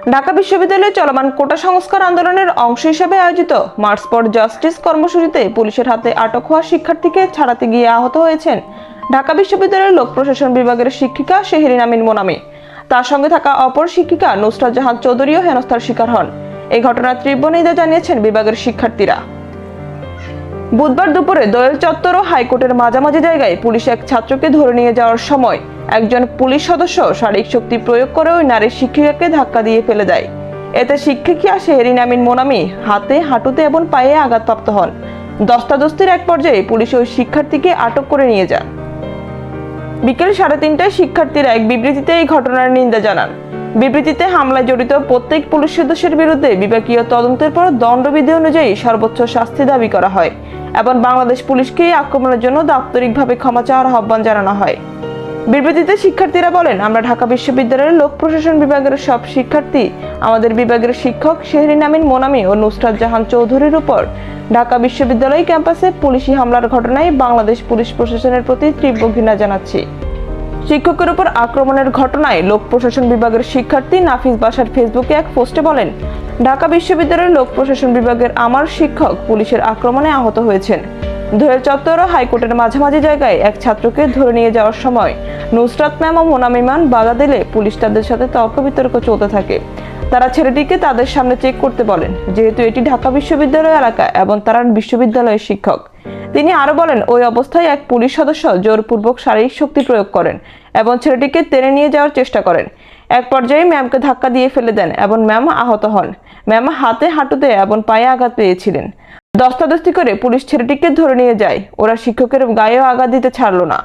ঢাকা বিশ্ববিদ্যালয়ে চলমান কোটা সংস্কার আন্দোলনের অংশ হিসেবে আয়োজিত মার্চ ফর জাস্টিস কর্মসূচিতে পুলিশের হাতে আটক হওয়া শিক্ষার্থীকে ছাড়াতে গিয়ে আহত হয়েছেন ঢাকা বিশ্ববিদ্যালয়ের লোক প্রশাসন বিভাগের শিক্ষিকা শেহরিন আমিন মোনামি। তার সঙ্গে থাকা অপর শিক্ষিকা নুসরাত জাহান চৌধুরীও হেনস্থার শিকার হন। এই ঘটনার তীব্র নিন্দা জানিয়েছেন বিভাগের শিক্ষার্থীরা। বুধবার দুপুরে দোয়েল চত্বর ও হাইকোর্টের মাঝামাঝি জায়গায় পুলিশ এক ছাত্রকে ধরে নিয়ে যাওয়ার সময় একজন পুলিশ সদস্য শারীরিক শক্তি প্রয়োগ করে ওই নারী শিক্ষিকাকে ধাক্কা দিয়ে ফেলে দেয়। এতে শিক্ষিকা শেহরিন আমিন মোনামি হাতে, হাঁটুতে এবং পায়ে আঘাতপ্রাপ্ত হন। ধস্তাধস্তির এক পর্যায়ে পুলিশ ওই শিক্ষার্থীকে আটক করে নিয়ে যান। বিকেল 3:30টায় শিক্ষার্থীরা এক বিবৃতিতে এই ঘটনার নিন্দা জানান। বিবৃতিতে হামলায় জড়িত প্রত্যেক পুলিশ সদস্যের বিরুদ্ধে বিভাগীয় তদন্তের পর দণ্ডবিধি অনুযায়ী সর্বোচ্চ শাস্তি দাবি করা হয় এবং বাংলাদেশ পুলিশকে এই আক্রমণের জন্য দাপ্তরিকভাবে ক্ষমা চাওয়ার আহ্বান জানানো হয়। বিবৃতিতে শিক্ষার্থীরা বলেন, আমরা ঢাকা বিশ্ববিদ্যালয়ের লোক প্রশাসন বিভাগের সব শিক্ষার্থী আমাদের বিভাগের শিক্ষক শেহরিন আমিন মোনামি ও নুসরাত জাহান চৌধুরীর উপর ঢাকা বিশ্ববিদ্যালয় ক্যাম্পাসে পুলিশি হামলার ঘটনায় বাংলাদেশ পুলিশ প্রশাসনের প্রতি তীব্র ঘৃণা জানাচ্ছি। শিক্ষকের উপর আক্রমণের ঘটনায় লোক প্রশাসন বিভাগের শিক্ষার্থী নাফিস বাসার ফেসবুকে এক পোস্টে বলেন, ঢাকা বিশ্ববিদ্যালয়ের লোক প্রশাসন বিভাগের আমার শিক্ষক পুলিশের আক্রমণে আহত হয়েছেন। দোয়েল চত্বর ও হাইকোর্টের মাঝামাঝি জায়গায় এক ছাত্রকে ধরে নিয়ে যাওয়ার সময় নুসরাত ম্যাম ও মোনামি ম্যাম বাধা দিলে পুলিশ তাদের সাথে তর্ক বিতর্ক চলতে থাকে। তারা ছেলেটিকে তাদের সামনে চেক করতে বলেন, যেহেতু এটি ঢাকা বিশ্ববিদ্যালয় এলাকা এবং তারা বিশ্ববিদ্যালয়ের শিক্ষক। তিনি আরো বলেন, ওই অবস্থায় এক পুলিশ সদস্য জোরপূর্বক শারীরিক শক্তি প্রয়োগ করেন এবং ছেলেটিকে টেনে নিয়ে যাওয়ার চেষ্টা করেন। এক পর্যায়ে ম্যামকে ধাক্কা দিয়ে ফেলে দেন এবং ম্যাম আহত হন। ম্যাম হাতে, হাঁটুতে এবং পায়ে আঘাত পেয়েছিলেন। ধস্তাধস্তি করে পুলিশ ছেলেটিকে ধরে নিয়ে যায়। ওরা শিক্ষকের গায়েও আঘাত দিতে ছাড়লো না।